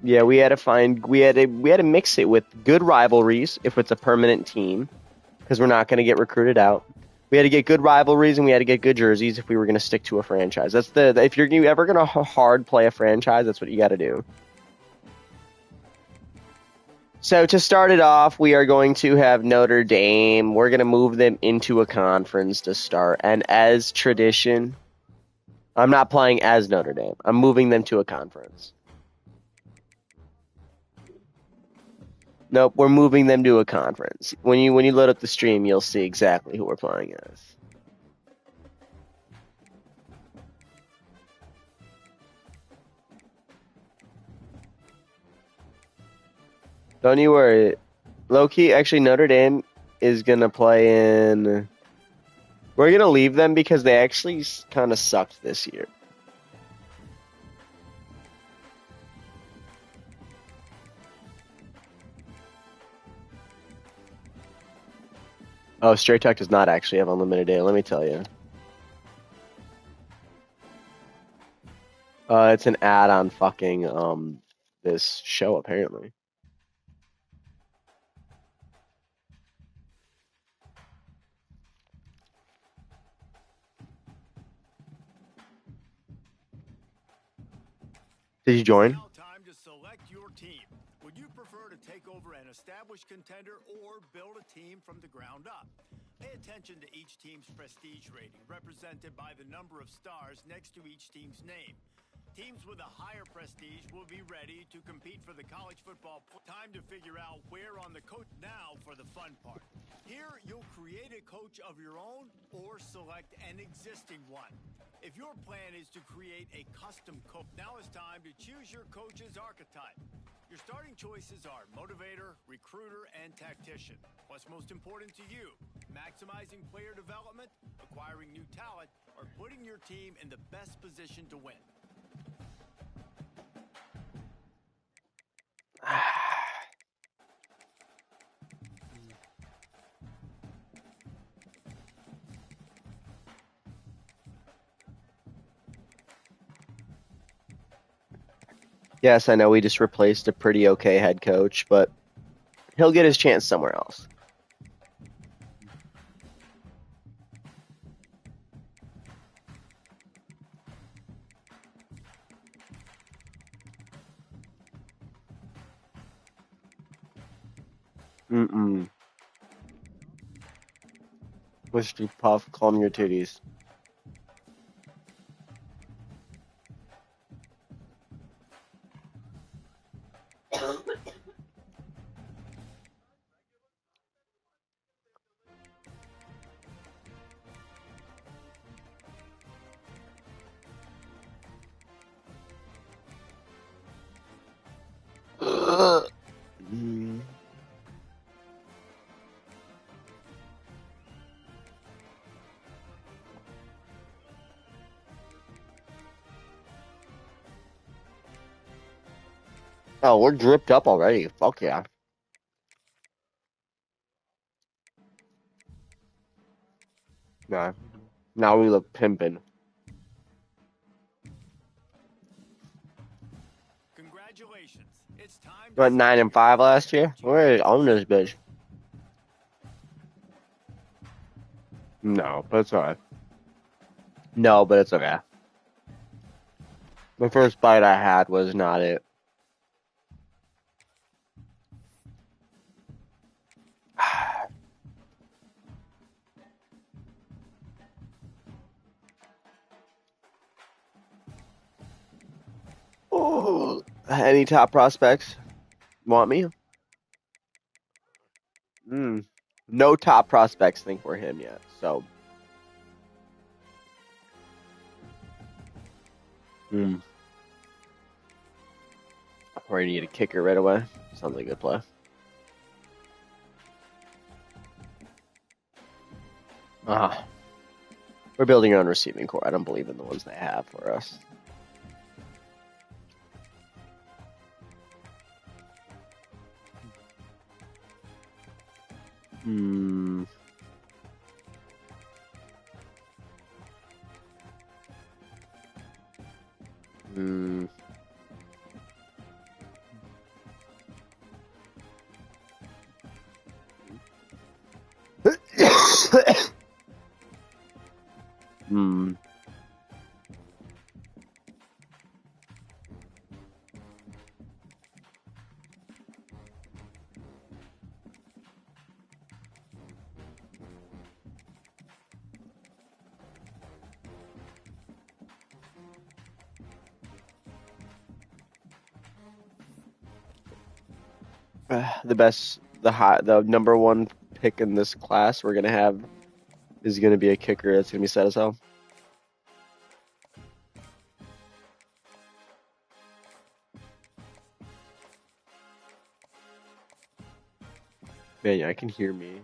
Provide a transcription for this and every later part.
Yeah, we had to mix it with good rivalries if it's a permanent team, because we're not going to get recruited out. We had to get good rivalries and we had to get good jerseys if we were going to stick to a franchise. That's if you're ever going to hard play a franchise, that's what you got to do. So to start it off, we are going to have Notre Dame. We're going to move them into a conference to start, and as tradition, I'm not playing as Notre Dame. I'm moving them to a conference. Nope, we're moving them to a conference. When you load up the stream, you'll see exactly who we're playing as. Don't you worry. Low key, actually, Notre Dame is gonna play in. We're gonna leave them because they actually kind of sucked this year. Oh, Straight Talk does not actually have unlimited data. Let me tell you. It's an ad on fucking this show apparently. Did you join? Now time to select your team. Would you prefer to take over an established contender or build a team from the ground up? Pay attention to each team's prestige rating, represented by the number of stars next to each team's name. Teams with a higher prestige will be ready to compete for the college football. Time to figure out where on the coach. Now for the fun part. Here, you'll create a coach of your own or select an existing one. If your plan is to create a custom coach, now is time to choose your coach's archetype. Your starting choices are motivator, recruiter, and tactician. What's most important to you? Maximizing player development, acquiring new talent, or putting your team in the best position to win? Yes, I know we just replaced a pretty okay head coach, but he'll get his chance somewhere else. Mm-mm. Whiskey Puff, calm your titties. Mm. Oh, we're dripped up already. Fuck yeah. Nah. Now we look pimpin'. Congratulations. It's time to Went 9-5 last year. We're on this bitch. No, but it's alright. No, but it's okay. The first bite I had was not it. Oh, any top prospects want me? No top prospects think we're him yet. So, mm. Or you need a kicker right away. Sounds like a good play. Ah, we're building our own receiving core. I don't believe in the ones they have for us. Hmm. Hmm. Hmm. The number one pick in this class we're gonna have is gonna be a kicker that's gonna be set as hell. Man, yeah, I can hear me.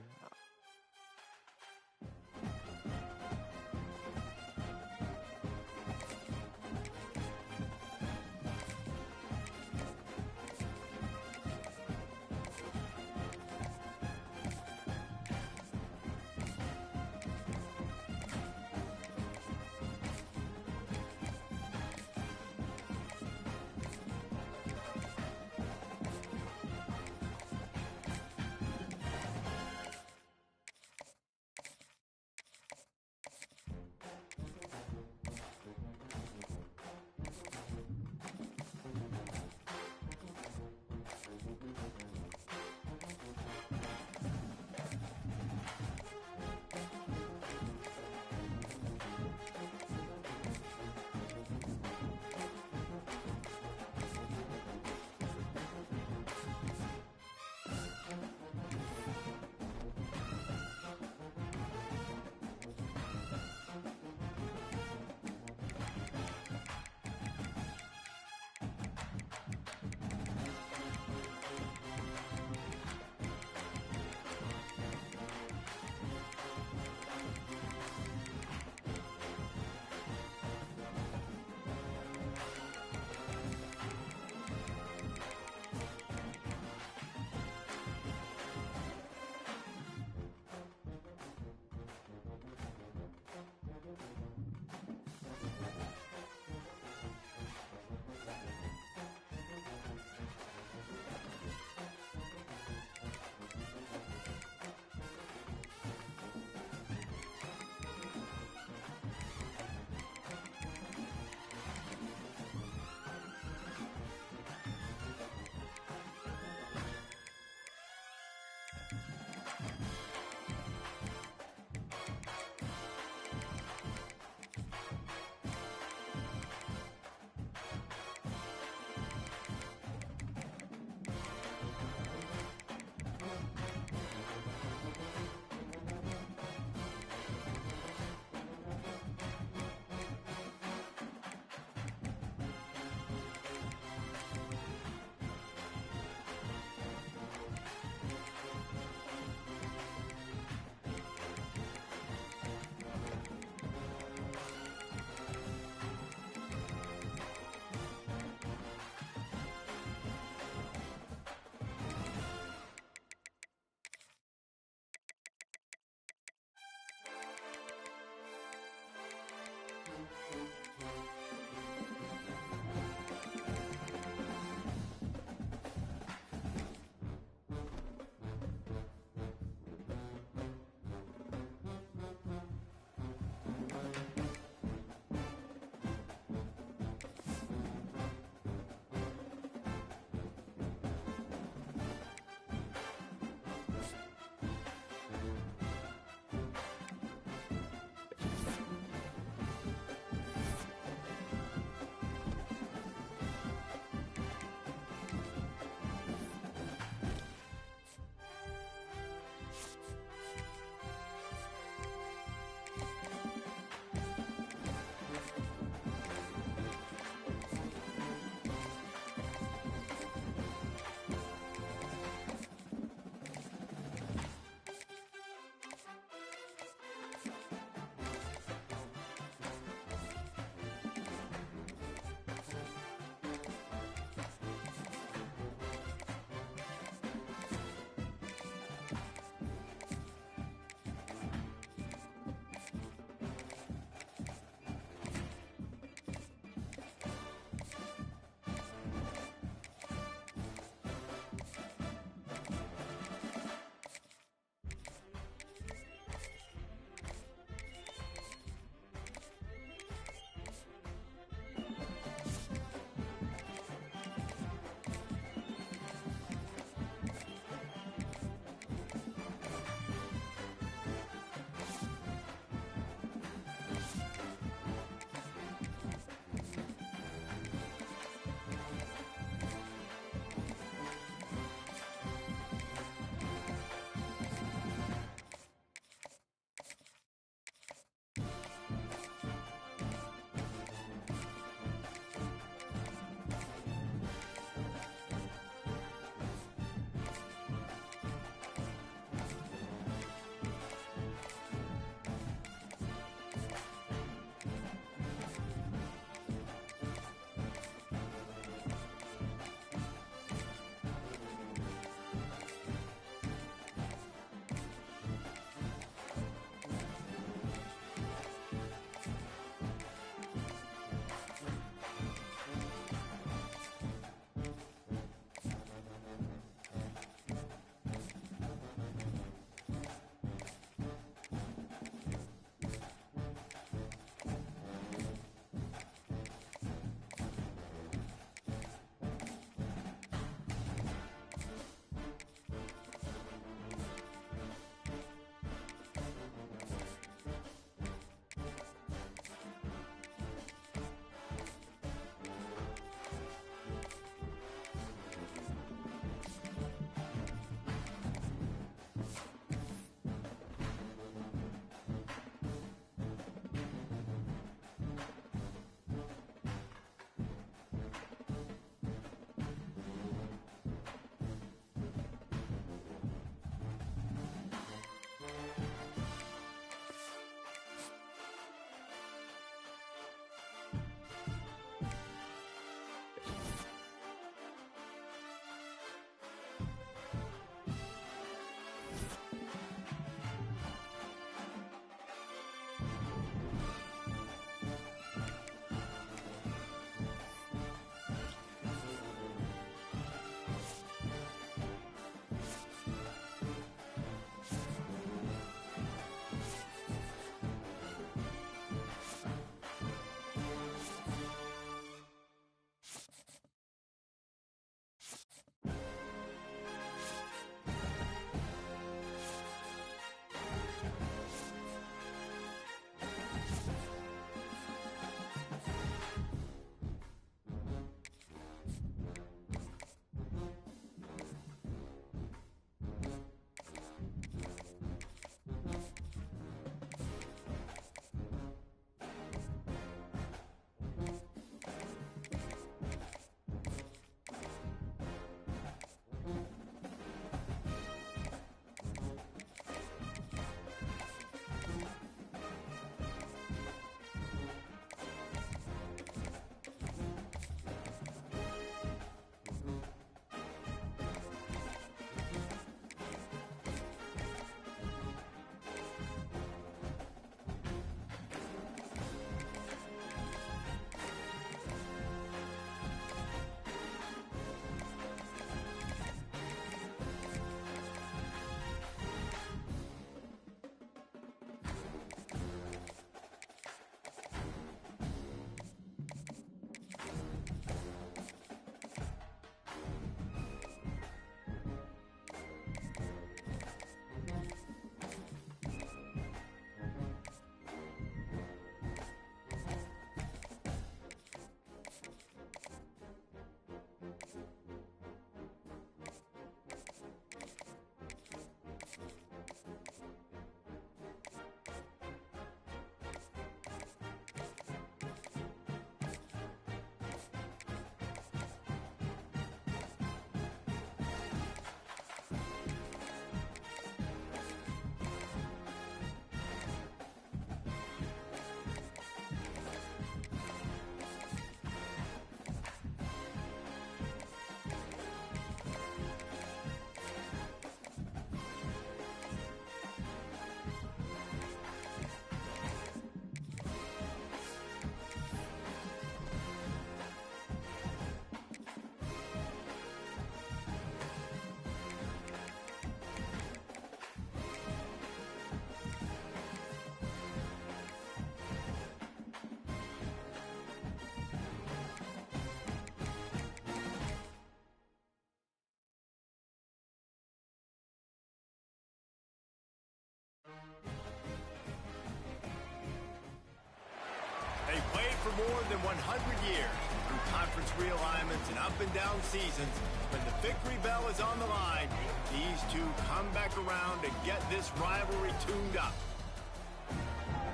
years, through conference realignments and up and down seasons, when the victory bell is on the line, these two come back around to get this rivalry tuned up.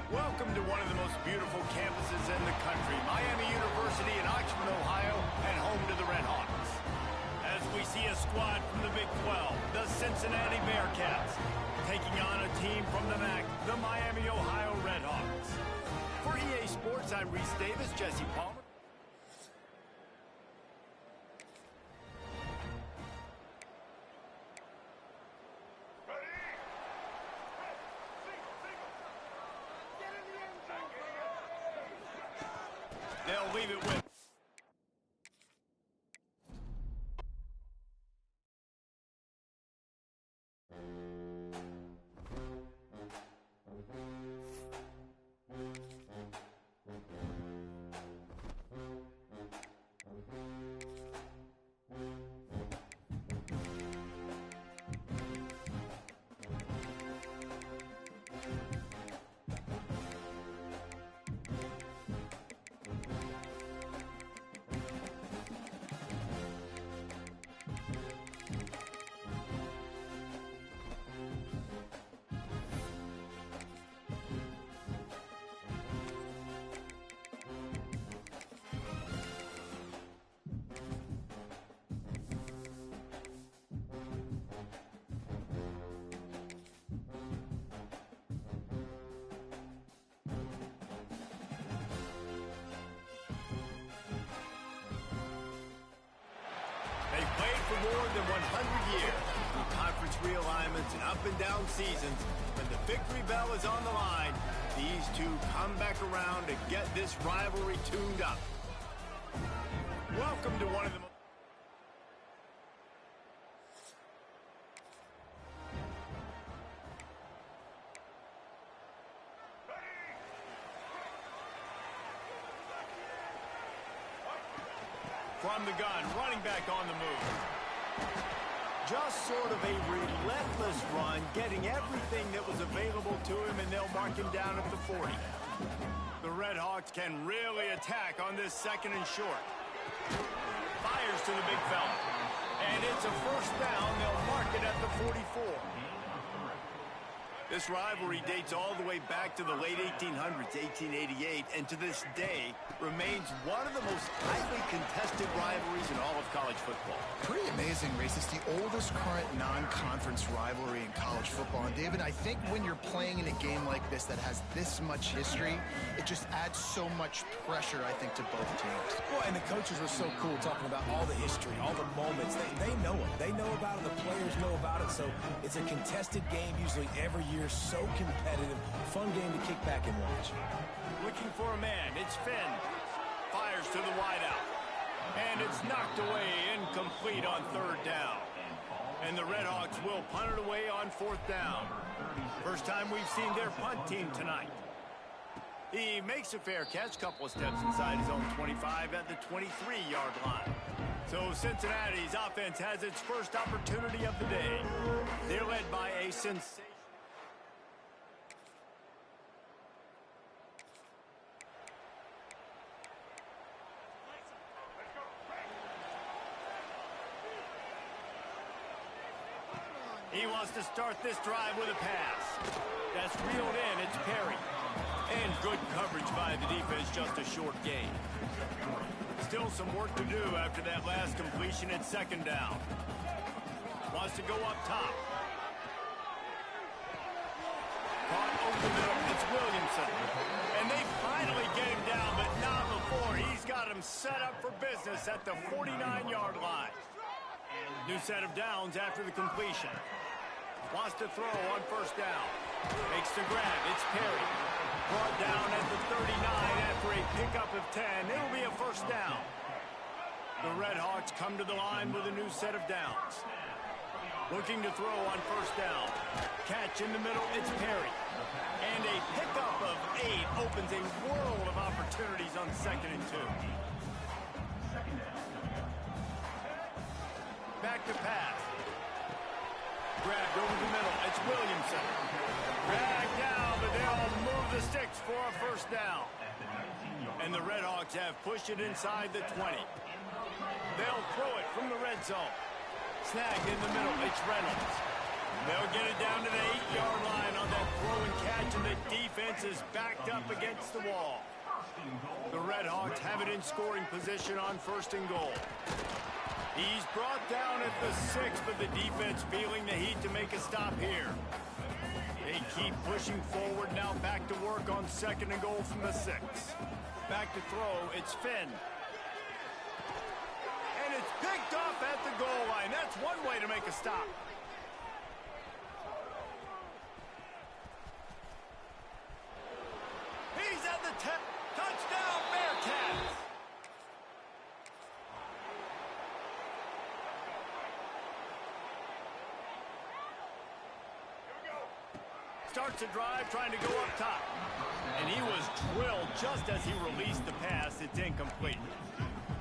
Welcome to one of the most beautiful campuses in the country, Miami University in Oxford, Ohio, and home to the Red Hawks. As we see a squad from the Big 12, the Cincinnati Bearcats, taking on a team from the MAC, the Miami, Ohio Redhawks. For EA Sports, I'm Reese Davis, Jesse Palmer. They'll leave it with. They've played for more than 100 years, through conference realignments and up and down seasons. When the victory bell is on the line, these two come back around to get this rivalry tuned up. Welcome to one of the most... From the gun, running back on the move. Just sort of a relentless run, getting everything that was available to him, and they'll mark him down at the 40. The Red Hawks can really attack on this second and short. Fires to the big fella. And it's a first down. They'll mark it at the 44. This rivalry dates all the way back to the late 1800s, 1888, and to this day remains one of the most highly contested rivalries in all of college football. Pretty amazing, Reese. It's the oldest current non-conference rivalry in college football. And David, I think when you're playing in a game like this that has this much history, it just adds so much pressure, I think, to both teams. Well, and the coaches were so cool talking about all the history, all the moments. They know it. They know about it. The players know about it. So it's a contested game usually every year. So competitive, fun game to kick back and watch. Looking for a man, it's Finn. Fires to the wideout. And it's knocked away, incomplete on third down. And the Red Hawks will punt it away on fourth down. First time we've seen their punt team tonight. He makes a fair catch, couple of steps inside his own 25 at the 23-yard line. So Cincinnati's offense has its first opportunity of the day. They're led by a sensation. He wants to start this drive with a pass. That's reeled in. It's Perry. And good coverage by the defense, just a short gain. Still some work to do after that last completion at second down. Wants to go up top. Caught over the middle. It's Williamson. And they finally get him down, but not before. He's got him set up for business at the 49-yard line. New set of downs after the completion. Wants to throw on first down. Makes the grab. It's Perry. Brought down at the 39 after a pickup of 10. It'll be a first down. The Red Hawks come to the line with a new set of downs. Looking to throw on first down. Catch in the middle. It's Perry. And a pickup of 8 opens a world of opportunities on second and 2. Back to pass. Grabbed over the middle. It's Williamson. Dragged down, but they'll move the sticks for a first down. And the Redhawks have pushed it inside the 20. They'll throw it from the red zone. Snagged in the middle. It's Reynolds. They'll get it down to the 8-yard line on that throw and catch, and the defense is backed up against the wall. The Redhawks have it in scoring position on 1st and goal. He's brought down at the 6, but the defense feeling the heat to make a stop here. They keep pushing forward, now back to work on 2nd and goal from the 6. Back to throw, it's Finn. And it's picked off at the goal line. That's one way to make a stop. He's at the 10. Touchdown, Bearcats! Starts a drive trying to go up top. And he was drilled just as he released the pass. It's incomplete.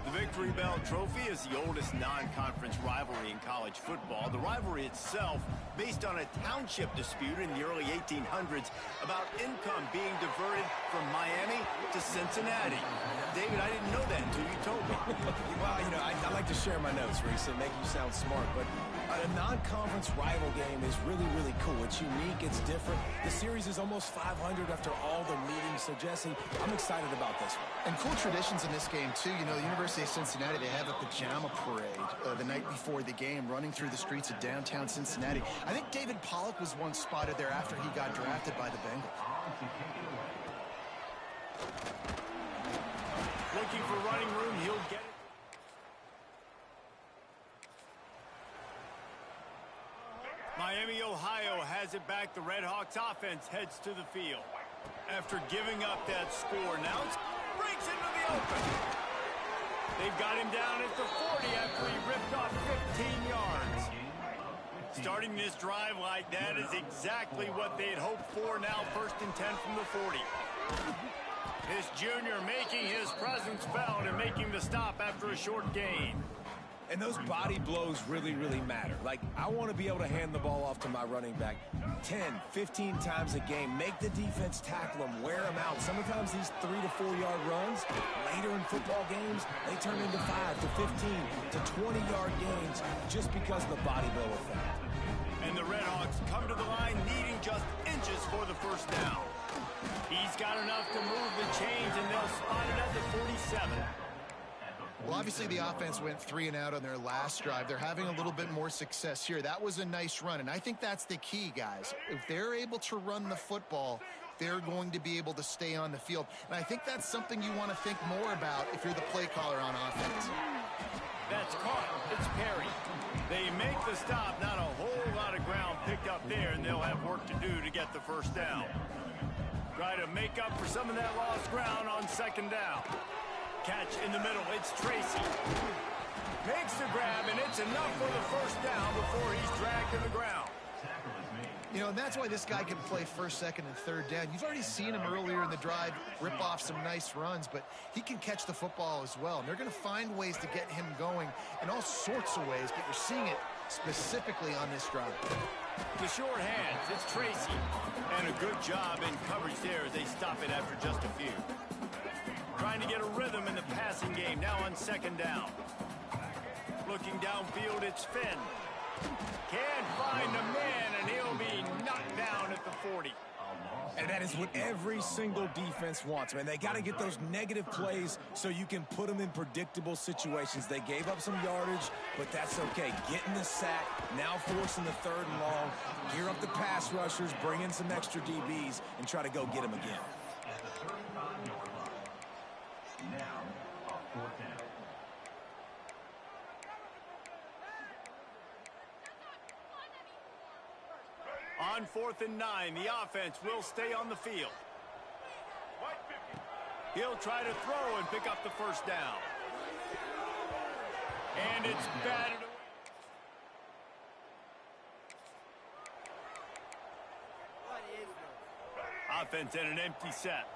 The Victory Bell Trophy is the oldest non-conference rivalry in college football. The rivalry itself based on a township dispute in the early 1800s about income being diverted from Miami to Cincinnati. David, I didn't know that until you told me. Well, you know, I like to share my notes, Reese, and make you sound smart, but a non-conference rival game is really, really cool. It's unique. It's different. The series is almost 500 after all the meetings, so Jesse, I'm excited about this one. And cool traditions in this game, too. You know, the University of Cincinnati, they have a pajama parade the night before the game, running through the streets of downtown Cincinnati. I think David Pollock was once spotted there after he got drafted by the Bengals. Looking for running room, he'll get it. Miami, Ohio has it back. The Redhawks offense heads to the field. After giving up that score, now it breaks into the open. They've got him down at the 40 after he ripped off 15 yards. Starting this drive like that is exactly what they had hoped for. Now 1st and 10 from the 40. This junior making his presence felt and making the stop after a short gain. And those body blows really, really matter. Like, I want to be able to hand the ball off to my running back 10, 15 times a game. Make the defense tackle him, wear him out. Sometimes these 3 to 4 yard runs, later in football games, they turn into 5 to 15 to 20 yard gains just because of the body blow effect. And the Redhawks come to the line needing just inches for the 1st down. He's got enough to move the chains, and they'll spot it at the 47. Well, obviously the offense went 3 and out on their last drive. They're having a little bit more success here. That was a nice run, and I think that's the key, guys. If they're able to run the football, they're going to be able to stay on the field. And I think that's something you want to think more about if you're the play caller on offense. That's caught. It's Perry. They make the stop. Not a whole lot of ground picked up there, and they'll have work to do to get the 1st down. Try to make up for some of that lost ground on 2nd down. Catch in the middle. It's Tracy. Makes the grab, and it's enough for the 1st down before he's dragged to the ground. You know, and that's why this guy can play 1st, 2nd, and 3rd down. You've already seen him earlier in the drive rip off some nice runs, but he can catch the football as well. And they're going to find ways to get him going in all sorts of ways, but you're seeing it specifically on this drive. The short hands, it's Tracy. And a good job in coverage there as they stop it after just a few. Trying to get a rhythm in the passing game, now on 2nd down. Looking downfield, it's Finn. Can't find a man, and he'll be knocked down at the 40. And that is what every single defense wants, man. They got to get those negative plays so you can put them in predictable situations. They gave up some yardage, but that's okay. Getting the sack, now forcing the 3rd and long, gear up the pass rushers, bring in some extra DBs, and try to go get them again. On 4th and 9, the offense will stay on the field. He'll try to throw and pick up the 1st down. And it's batted away. Offense at an empty set.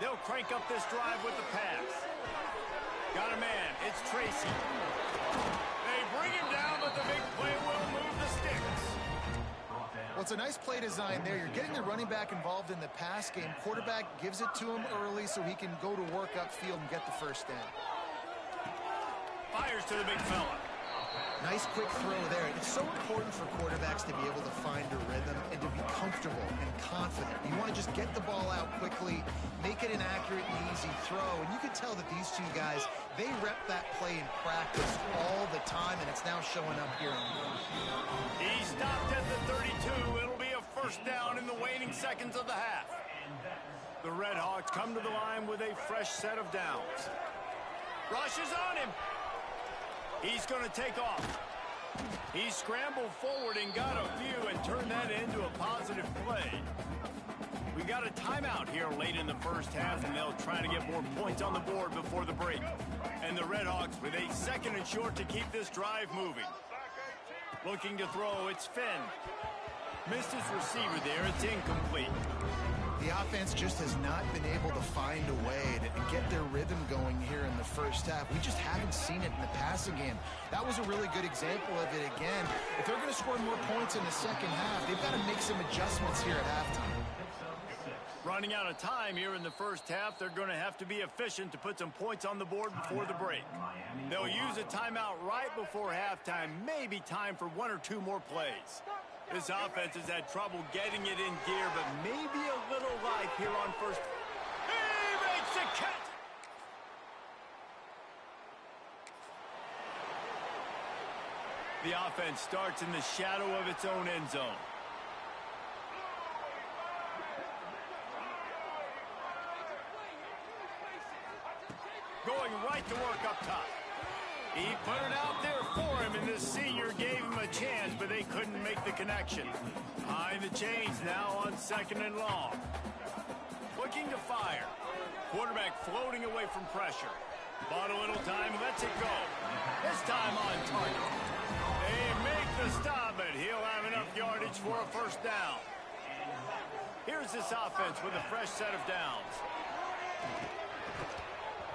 They'll crank up this drive with the pass. Got a man. It's Tracy. They bring him down, but the big play will move the sticks. Well, it's a nice play design there. You're getting the running back involved in the pass game. Quarterback gives it to him early so he can go to work upfield and get the first down. Fires to the big fella. Nice quick throw there. It's so important for quarterbacks to be able to find a rhythm and to be comfortable and confident. You want to just get the ball out quickly, make it an accurate and easy throw. And you can tell that these two guys, they rep that play in practice all the time, and it's now showing up here. He stopped at the 32. It'll be a first down in the waning seconds of the half. The Red Hawks come to the line with a fresh set of downs. Rush is on him. He's going to take off. He scrambled forward and got a few and turned that into a positive play. We got a timeout here late in the first half, and they'll try to get more points on the board before the break. And the Red Hawks with a second and short to keep this drive moving. Looking to throw, it's Finn. Missed his receiver there, it's incomplete. The offense just has not been able to find a way to get their rhythm going here in the first half. We just haven't seen it in the passing game. That was a really good example of it again. If they're going to score more points in the second half, they've got to make some adjustments here at halftime. Running out of time here in the first half, they're going to have to be efficient to put some points on the board before the break. They'll use a timeout right before halftime, maybe time for one or two more plays. This offense has had trouble getting it in gear, but maybe a little life here on first. He makes the catch! The offense starts in the shadow of its own end zone. Going right to work up top. He put it out there for him, and the senior gave him a chance, but they couldn't make the connection. Behind the chains now on second and long. Looking to fire. Quarterback floating away from pressure. Bought a little time, lets it go. This time on target. They make the stop, but he'll have enough yardage for a first down. Here's this offense with a fresh set of downs.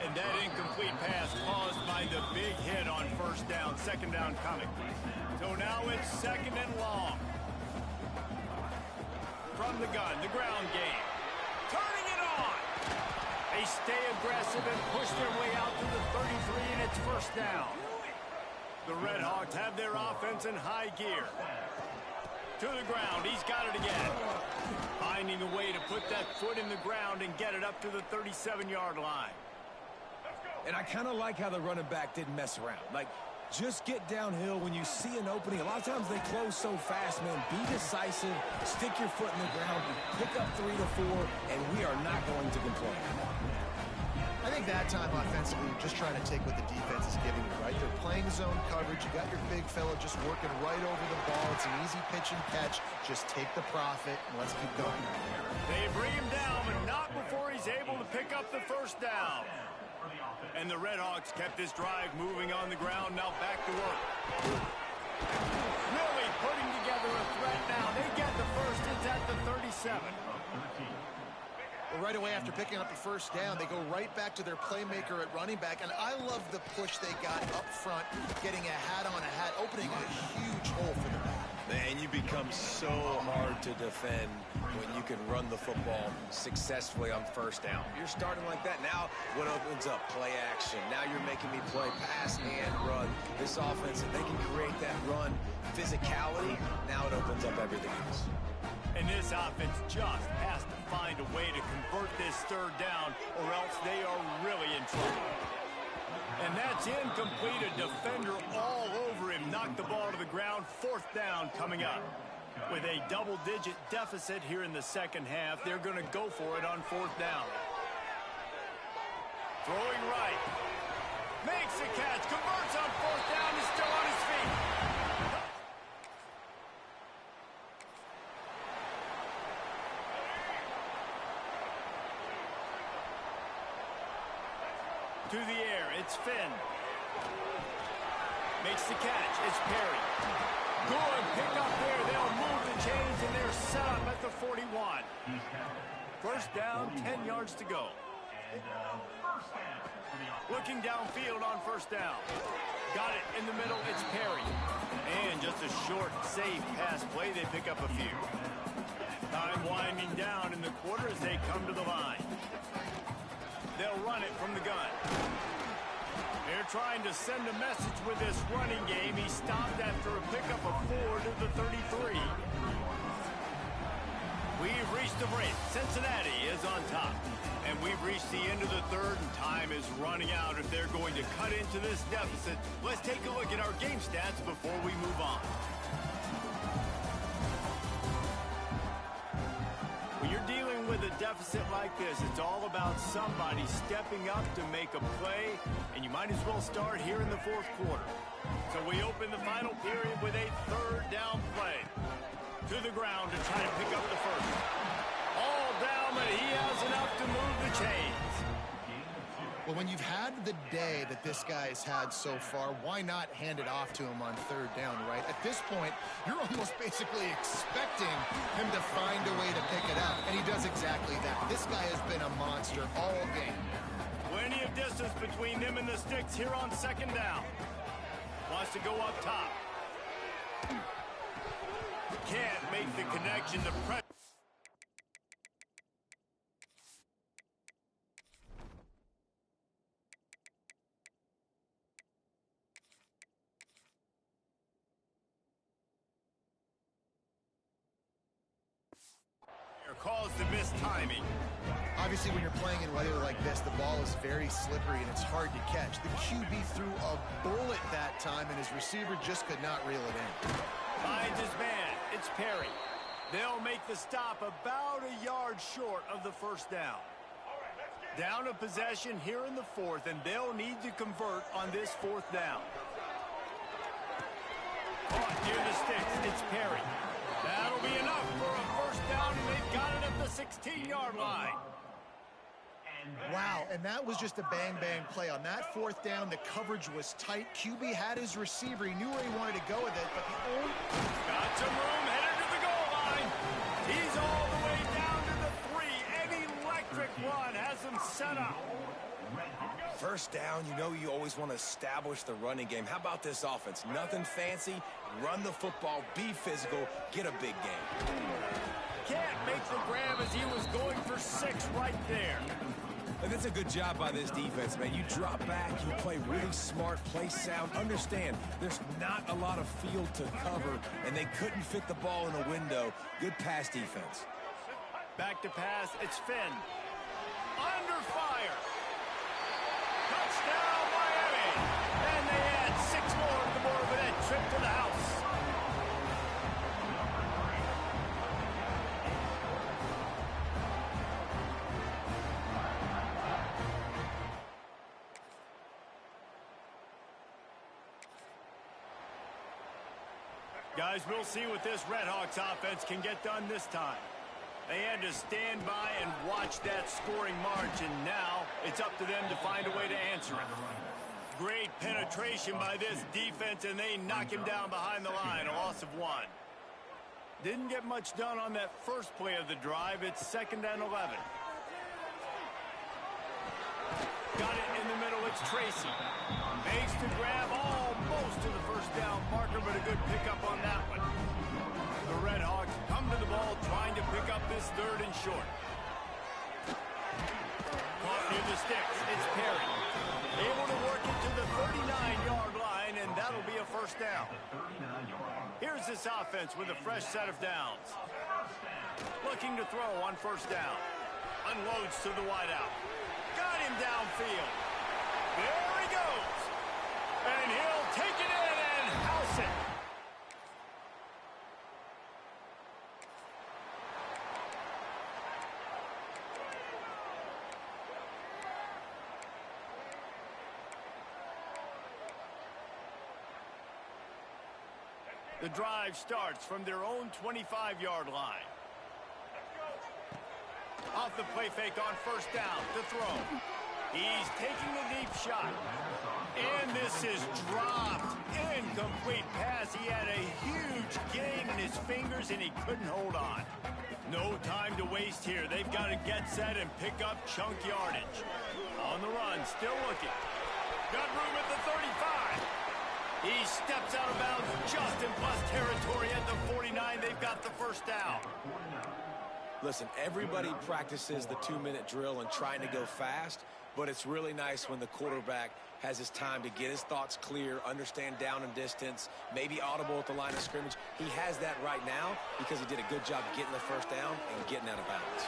And that incomplete pass caused by the big hit on first down, second down coming. So now it's second and long. From the gun, the ground game. Turning it on. They stay aggressive and push their way out to the 33, and it's first down. The Red Hawks have their offense in high gear. To the ground, he's got it again. Finding a way to put that foot in the ground and get it up to the 37-yard line. And I kind of like how the running back didn't mess around. Like, just get downhill when you see an opening. A lot of times they close so fast, man. Be decisive, stick your foot in the ground, pick up 3 to 4, and we are not going to complain. I think that time offensively, you're just trying to take what the defense is giving you, right? They're playing zone coverage. You got your big fella just working right over the ball. It's an easy pitch and catch. Just take the profit, and let's keep going. They bring him down, but not before he's able to pick up the first down. And the Red Hawks kept this drive moving on the ground. Now back to work. Really putting together a threat now. They get the first. It's at the 37. Well, right away after picking up the first down, they go right back to their playmaker at running back. And I love the push they got up front, getting a hat on a hat, opening a huge hole for them. Man, you become so hard to defend when you can run the football successfully on first down. You're starting like that. Now, what opens up? Play action. Now you're making me play pass and run. This offense, if they can create that run physicality, now it opens up everything else. And this offense just has to find a way to convert this third down, or else they are really in trouble. And that's incomplete. A defender all over him. Knocked the ball to the ground. Fourth down coming up. With a double-digit deficit here in the second half, they're going to go for it on fourth down. Throwing right. Makes the catch. Converts on fourth down. He's still on his feet. To the air, it's Finn. Makes the catch, it's Perry. Good pick up there, they'll move the chains and they're set up at the 41. First down, 10 yards to go. Looking downfield on first down. Got it in the middle, it's Perry. And just a short, safe pass play, they pick up a few. Time winding down in the quarter as they come to the line. They'll run it from the gun. They're trying to send a message with this running game. He stopped after a pickup of 4 to the 33. We've reached the break. Cincinnati is on top. And we've reached the end of the third, and time is running out if they're going to cut into this deficit. Let's take a look at our game stats before we move on. When you're dealing with a deficit like this, it's all about somebody stepping up to make a play, and you might as well start here in the fourth quarter. So we open the final period with a third down play. To the ground to try to pick up the first. All down, but he has enough to move the chains. Well, when you've had the day that this guy has had so far, why not hand it off to him on third down, right? At this point, you're almost basically expecting him to find a way to pick it up, and he does exactly that. This guy has been a monster all game. Plenty of distance between them and the sticks here on second down. Wants to go up top. Can't make the connection. The press. Calls the missed timing. Obviously, when you're playing in weather like this, the ball is very slippery and it's hard to catch. The QB threw a bullet that time, and his receiver just could not reel it in. Finds his man. It's Perry. They'll make the stop about a yard short of the first down. Down a possession here in the fourth, and they'll need to convert on this fourth down. Caught near the sticks. It's Perry. That'll be enough for a first down, and they've got it at the 16-yard line. Wow, and that was just a bang-bang play. On that fourth down, the coverage was tight. QB had his receiver. He knew where he wanted to go with it, but the only... Got some room, headed to the goal line. He's all the way down to the 3. An electric run has him set up. First down, you know you always want to establish the running game. How about this offense? Nothing fancy. Run the football, be physical, get a big game. Can't make the grab as he was going for 6 right there. And that's a good job by this defense, man. You drop back, you play really smart, play sound. Understand, there's not a lot of field to cover, and they couldn't fit the ball in the window. Good pass defense. Back to pass, it's Finn. Under fire. Touchdown, Miami. And they add 6 more to the board with that trip to the house. Guys, we'll see what this Redhawks offense can get done this time. They had to stand by and watch that scoring march, and now it's up to them to find a way to answer it. Great penetration by this defense, and they knock him down behind the line, a loss of 1. Didn't get much done on that first play of the drive. It's 2nd and 11. Got it in the middle, it's Tracy. Makes the grab almost to the first down marker, but a good pickup on that one. The Redhawks come to the ball trying to pick up this 3rd and short. Caught near the sticks, it's Perry. Able to work it to the 39-yard line, and that'll be a first down. Here's this offense with a fresh set of downs. Looking to throw on first down. Unloads to the wideout. Got him downfield. There he goes. And he'll take it in and house it. The drive starts from their own 25-yard line. Off the play fake on first down to throw. He's taking a deep shot. And this is dropped. Incomplete pass. He had a huge gain in his fingers, and he couldn't hold on. No time to waste here. They've got to get set and pick up chunk yardage. On the run, still looking. Got room at the 35. He steps out of bounds just in plus territory at the 49. They've got the first down. Listen, everybody practices the 2-minute drill and trying to go fast, but it's really nice when the quarterback has his time to get his thoughts clear, understand down and distance, maybe audible at the line of scrimmage. He has that right now because he did a good job getting the first down and getting out of bounds.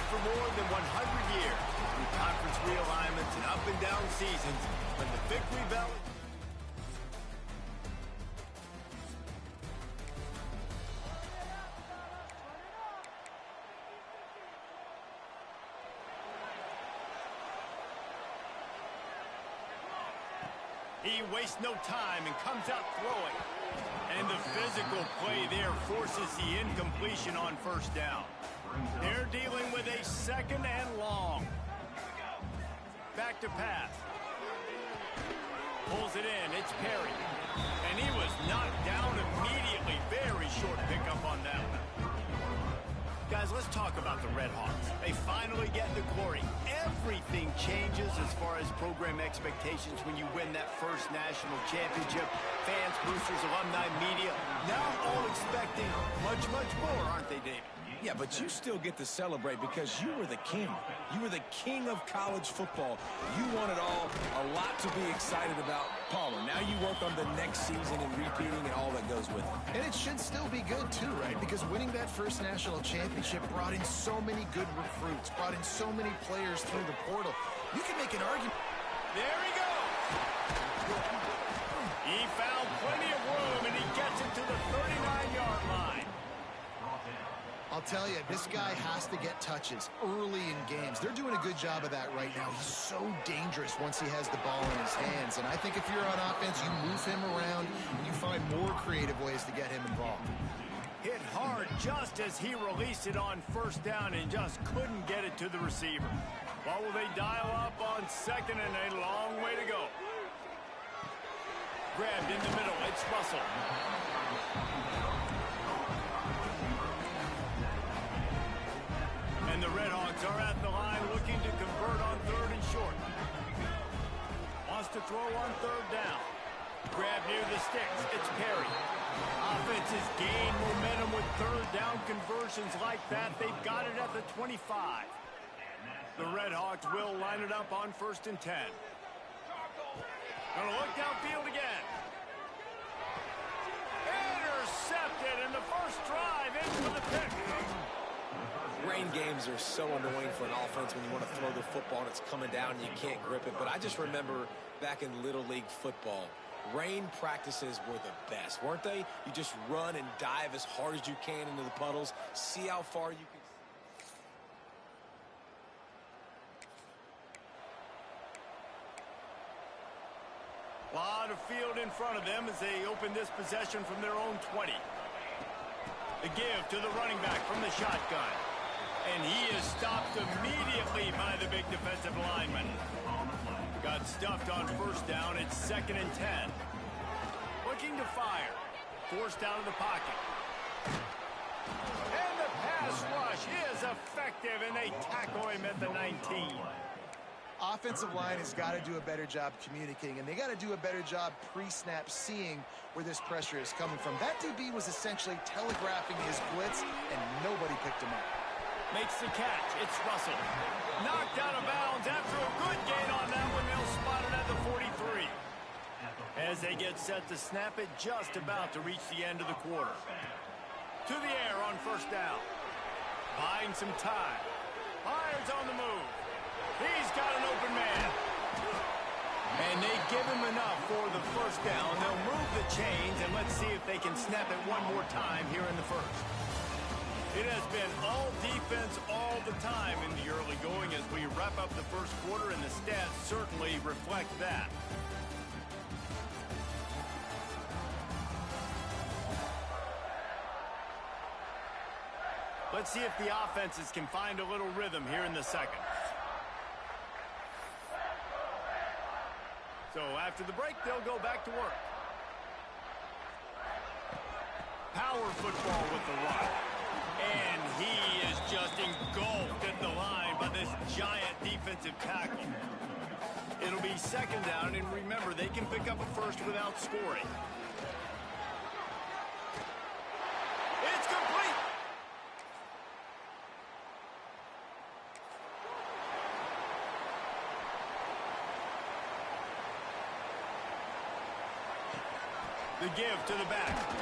for more than 100 years. Through conference realignments and up and down seasons, when the victory bell... He wastes no time and comes out throwing. And the physical play there forces the incompletion on first down. They're dealing with a second and long. Back to pass. Pulls it in. It's Perry. And he was knocked down immediately. Very short pickup on that one. Guys, let's talk about the Red Hawks. They finally get the glory. Everything changes as far as program expectations when you win that first national championship. Fans, boosters, alumni, media, now all expecting much, much more, aren't they, David? Yeah, but you still get to celebrate because you were the king. You were the king of college football. You won it all. A lot to be excited about. Palmer, now you work on the next season and repeating and all that goes with it. And it should still be good, too, right? Because winning that first national championship brought in so many good recruits, brought in so many players through the portal. You can make an argument. There he goes. He found plenty of room, and he gets it to the 39-yard line. I'll tell you, this guy has to get touches early in games. They're doing a good job of that right now. He's so dangerous once he has the ball in his hands. And I think if you're on offense, you move him around and you find more creative ways to get him involved. Hit hard just as he released it on first down and just couldn't get it to the receiver. What will they dial up on second and a long way to go? Grabbed in the middle. It's Russell. And the Red Hawks are at the line looking to convert on third and short. Wants to throw on third down. Grab near the sticks. It's Perry. Offenses gain momentum with third down conversions like that. They've got it at the 25. The Red Hawks will line it up on first and 10. Gonna look downfield again. Intercepted in the first drive in for the pick. Rain games are so annoying for an offense when you want to throw the football and it's coming down and you can't grip it. But I just remember back in Little League football, rain practices were the best, weren't they? You just run and dive as hard as you can into the puddles, see how far you can. Lot of field in front of them as they open this possession from their own 20. The give to the running back from the shotgun. And he is stopped immediately by the big defensive lineman. Got stuffed on first down. It's second and 10. Looking to fire. Forced out of the pocket. And the pass rush is effective, and they tackle him at the 19. Offensive line has got to do a better job communicating, and they got to do a better job pre-snap seeing where this pressure is coming from. That DB was essentially telegraphing his blitz, and nobody picked him up. Makes the catch. It's Russell. Knocked out of bounds after a good gain on that one. They'll spot it at the 43. As they get set to snap it, just about to reach the end of the quarter. To the air on first down. Buying some time. Fires on the move. He's got an open man. And they give him enough for the first down. They'll move the chains, and let's see if they can snap it one more time here in the first. It has been all defense all the time in the early going as we wrap up the first quarter, and the stats certainly reflect that. Let's see if the offenses can find a little rhythm here in the second. So after the break, they'll go back to work. Power football with the run. And he is just engulfed at the line by this giant defensive tackle. It'll be second down, and remember, they can pick up a first without scoring. It's complete! The give to the back.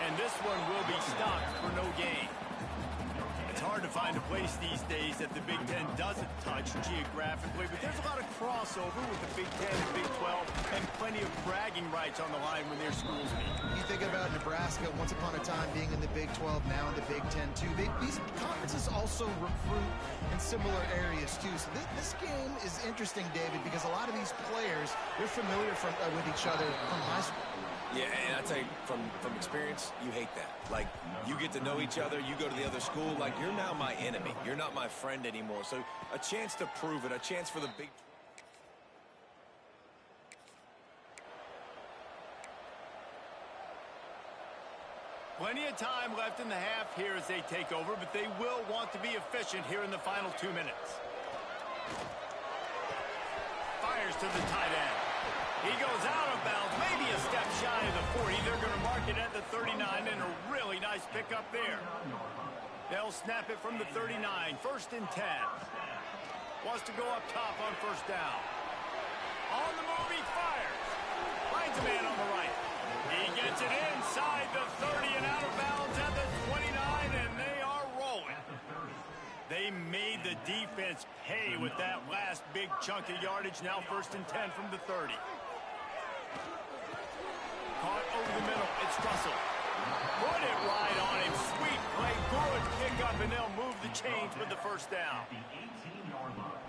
And this one will be stopped for no gain. It's hard to find a place these days that the Big Ten doesn't touch geographically, but there's a lot of crossover with the Big Ten and Big 12 and plenty of bragging rights on the line when their schools meet. You think about Nebraska, once upon a time being in the Big 12, now in the Big 10 too. These conferences also recruit in similar areas too. So this game is interesting, David, because a lot of these players, they're familiar with each other from high school. Yeah, and I tell you, from experience, you hate that. Like, you get to know each other, you go to the other school, like, you're now my enemy. You're not my friend anymore. So a chance to prove it, a chance for the Big... Plenty of time left in the half here as they take over, but they will want to be efficient here in the final 2 minutes. Fires to the tight end. He goes out of bounds, maybe a step shy of the 40. They're going to mark it at the 39, and a really nice pickup there. They'll snap it from the 39, 1st and 10. Wants to go up top on 1st down. On the move, he fires. Finds a man on the right. He gets it inside the 30 and out of bounds at the 29, and they are rolling. They made the defense pay with that last big chunk of yardage. Now 1st and 10 from the 30. Caught over the middle. It's Russell. Put it right on him. Sweet play. Good pickup, and they'll move the chains with the 1st down.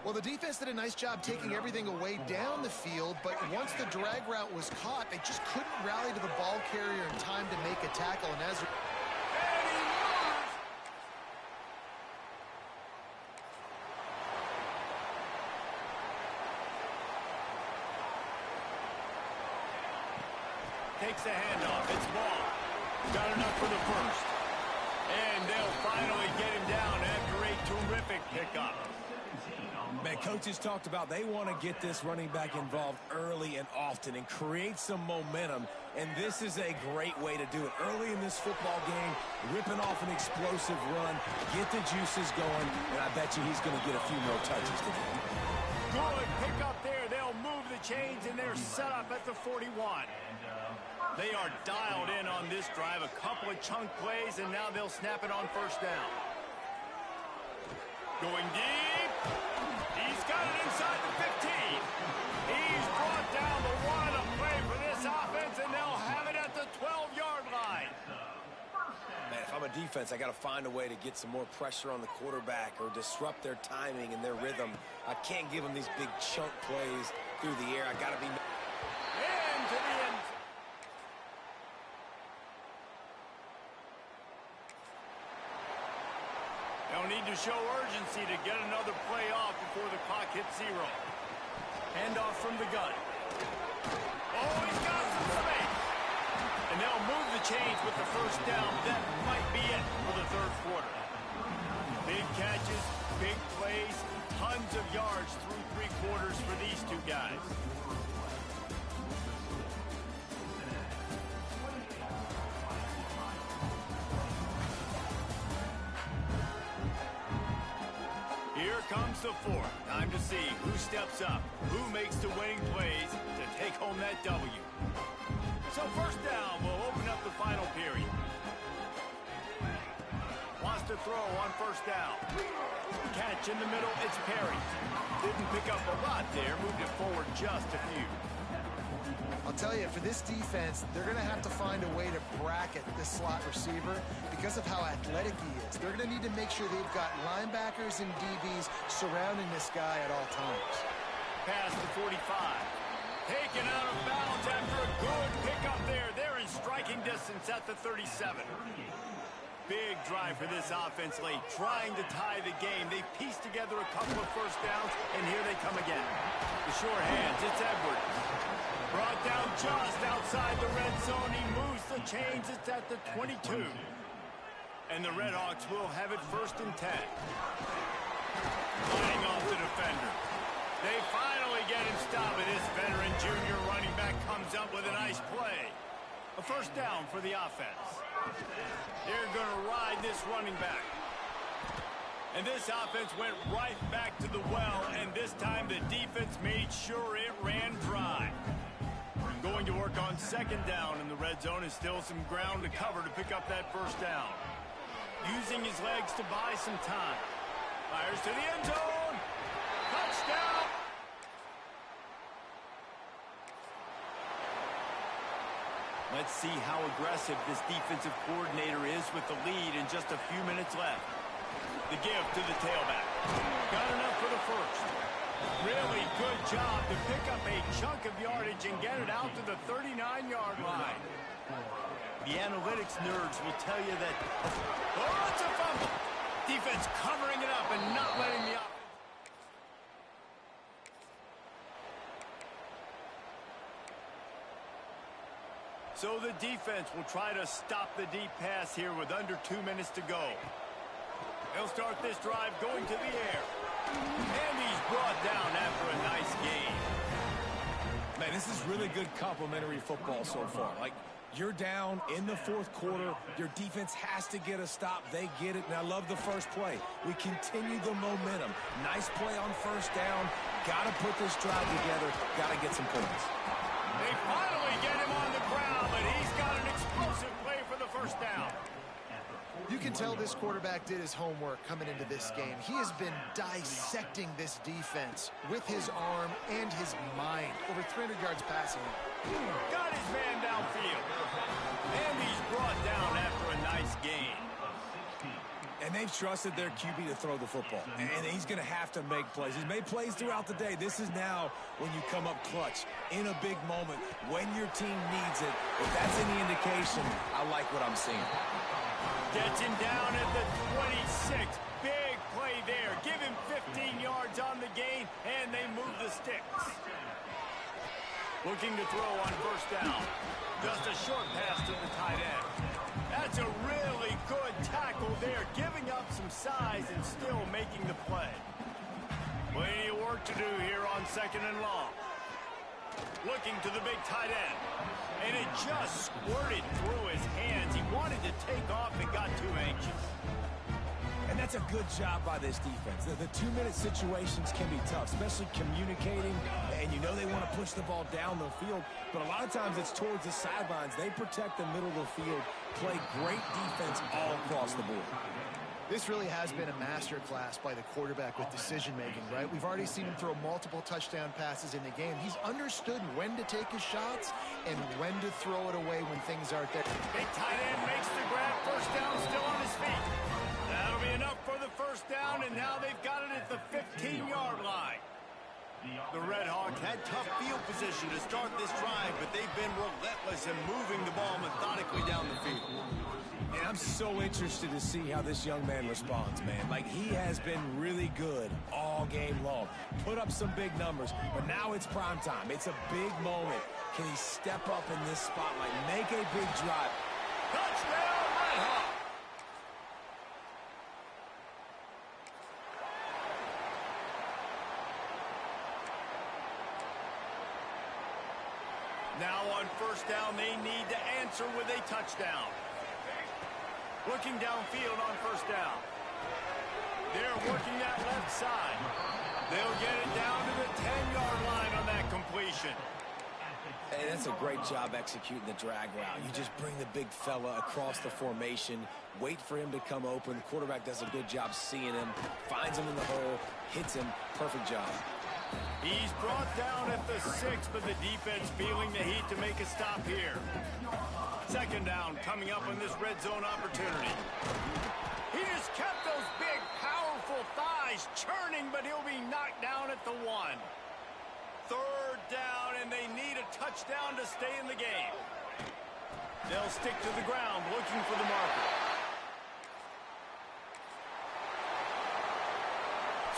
Well, the defense did a nice job taking everything away down the field, but once the drag route was caught, they just couldn't rally to the ball carrier in time to make a tackle. And as takes the handoff. It's ball. Got enough for the 1st. And they'll finally get him down after a terrific pickup. Man, coaches talked about they want to get this running back involved early and often and create some momentum, and this is a great way to do it. Early in this football game, ripping off an explosive run, get the juices going, and I bet you he's going to get a few more touches today. Good pickup there. They'll move the chains, and they're set up at the 41. They are dialed in on this drive. A couple of chunk plays, and now they'll snap it on 1st down. Going deep. He's got it inside the 15. He's brought down the 1. A play for this offense, and they'll have it at the 12-yard line. Man, if I'm a defense, I got to find a way to get some more pressure on the quarterback or disrupt their timing and their rhythm. I can't give them these big chunk plays through the air. I got to be... Into the end. They'll need to show urgency to get another play off before the clock hits 0. Handoff from the gun. Oh, he's got some space. And they'll move the chains with the 1st down. That might be it for the 3rd quarter. Big catches, big plays, tons of yards through 3 quarters for these two guys. Here comes the 4th. Time to see who steps up, who makes the winning plays to take home that W. So 1st down will open up the final period. Wants to throw on 1st down. Catch in the middle, it's Perry. Didn't pick up a lot there, moved it forward just a few. I'll tell you, for this defense, they're going to have to find a way to bracket this slot receiver because of how athletic he is. They're going to need to make sure they've got linebackers and DBs surrounding this guy at all times. Pass the 45. Taken out of bounds after a good pickup there. They're in striking distance at the 37. Big drive for this offense late, trying to tie the game. They pieced together a couple of 1st downs, and here they come again. The short hands, it's Edwards. Brought down just outside the red zone. He moves the chains. It's at the 22. And the Redhawks will have it 1st and 10. Lining off the defender. They finally get him stopped, and this veteran junior running back comes up with a nice play. A 1st down for the offense. They're going to ride this running back. And this offense went right back to the well, and this time the defense made sure it ran dry. Going to work on 2nd down in the red zone, and still some ground to cover to pick up that 1st down. Using his legs to buy some time. Fires to the end zone. Touchdown. Let's see how aggressive this defensive coordinator is with the lead and just a few minutes left. The give to the tailback. Got enough for the first. Really good job to pick up a chunk of yardage and get it out to the 39-yard line. The analytics nerds will tell you that, oh, it's a fumble. Defense covering it up and not letting the offense. So the defense will try to stop the deep pass here with under 2 minutes to go. They'll start this drive going to the air. And he's brought down after a nice gain. Man, this is really good complimentary football so far. Like, you're down in the fourth quarter. Your defense has to get a stop. They get it, and I love the first play. We continue the momentum. Nice play on first down. Got to put this drive together. Got to get some points. They finally get him on the ground, but he's got an explosive play for the first down. You can tell this quarterback did his homework coming into this game. He has been dissecting this defense with his arm and his mind. Over 300 yards passing. Got his man downfield. And he's brought down after a nice gain. And they've trusted their QB to throw the football. And he's going to have to make plays. He's made plays throughout the day. This is now when you come up clutch in a big moment when your team needs it. If that's any indication, I like what I'm seeing. Gets him down at the 26. Big play there. Give him 15 yards on the gain, and they move the sticks. Looking to throw on first down. Just a short pass to the tight end. That's a really good tackle there, giving up some size and still making the play. Plenty of work to do here on second and long. Looking to the big tight end. And it just squirted through his hands. He wanted to take off and got too anxious. And that's a good job by this defense. The 2-minute situations can be tough, especially communicating. And you know they want to push the ball down the field. But a lot of times it's towards the sidelines. They protect the middle of the field, play great defense all across the board. This really has been a masterclass by the quarterback with decision-making, right? We've already seen him throw multiple touchdown passes in the game. He's understood when to take his shots and when to throw it away when things aren't there. Big tight end makes the grab. First down, still on his feet. That'll be enough for the first down, and now they've got it at the 15-yard line. The Red Hawks had tough field position to start this drive, but they've been relentless in moving the ball methodically down the field. And I'm so interested to see how this young man responds, man. Like, he has been really good all game long. Put up some big numbers, but now it's prime time. It's a big moment. Can he step up in this spotlight, make a big drive? Touchdown, Red Hawks! Now on first down, they need to answer with a touchdown. Looking downfield on first down. They're working that left side. They'll get it down to the 10-yard line on that completion. Hey, that's a great job executing the drag route. You just bring the big fella across the formation, wait for him to come open. The quarterback does a good job seeing him, finds him in the hole, hits him. Perfect job. He's brought down at the 6, but the defense feeling the heat to make a stop here. Second down coming up on this red zone opportunity. He just kept those big, powerful thighs churning, but he'll be knocked down at the 1. Third down, and they need a touchdown to stay in the game. They'll stick to the ground looking for the marker.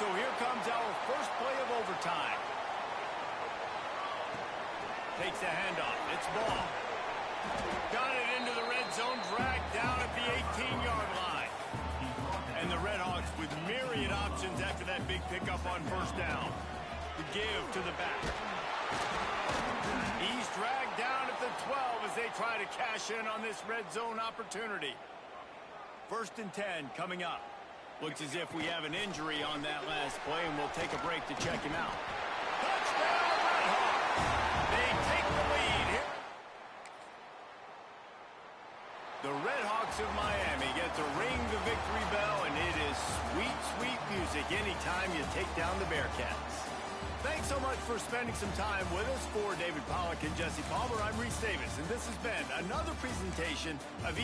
So here comes our first play of overtime. Takes a handoff. It's ball. Got it into the red zone, dragged down at the 18-yard line. And the Red Hawks with myriad options after that big pickup on first down. The give to the back. He's dragged down at the 12 as they try to cash in on this red zone opportunity. First and 10 coming up. Looks as if we have an injury on that last play, and we'll take a break to check him out. Touchdown, Red Hawks! They take the lead here. The Red Hawks of Miami get to ring the victory bell, and it is sweet, sweet music anytime you take down the Bearcats. Thanks so much for spending some time with us. For David Pollack and Jesse Palmer, I'm Reese Davis, and this has been another presentation of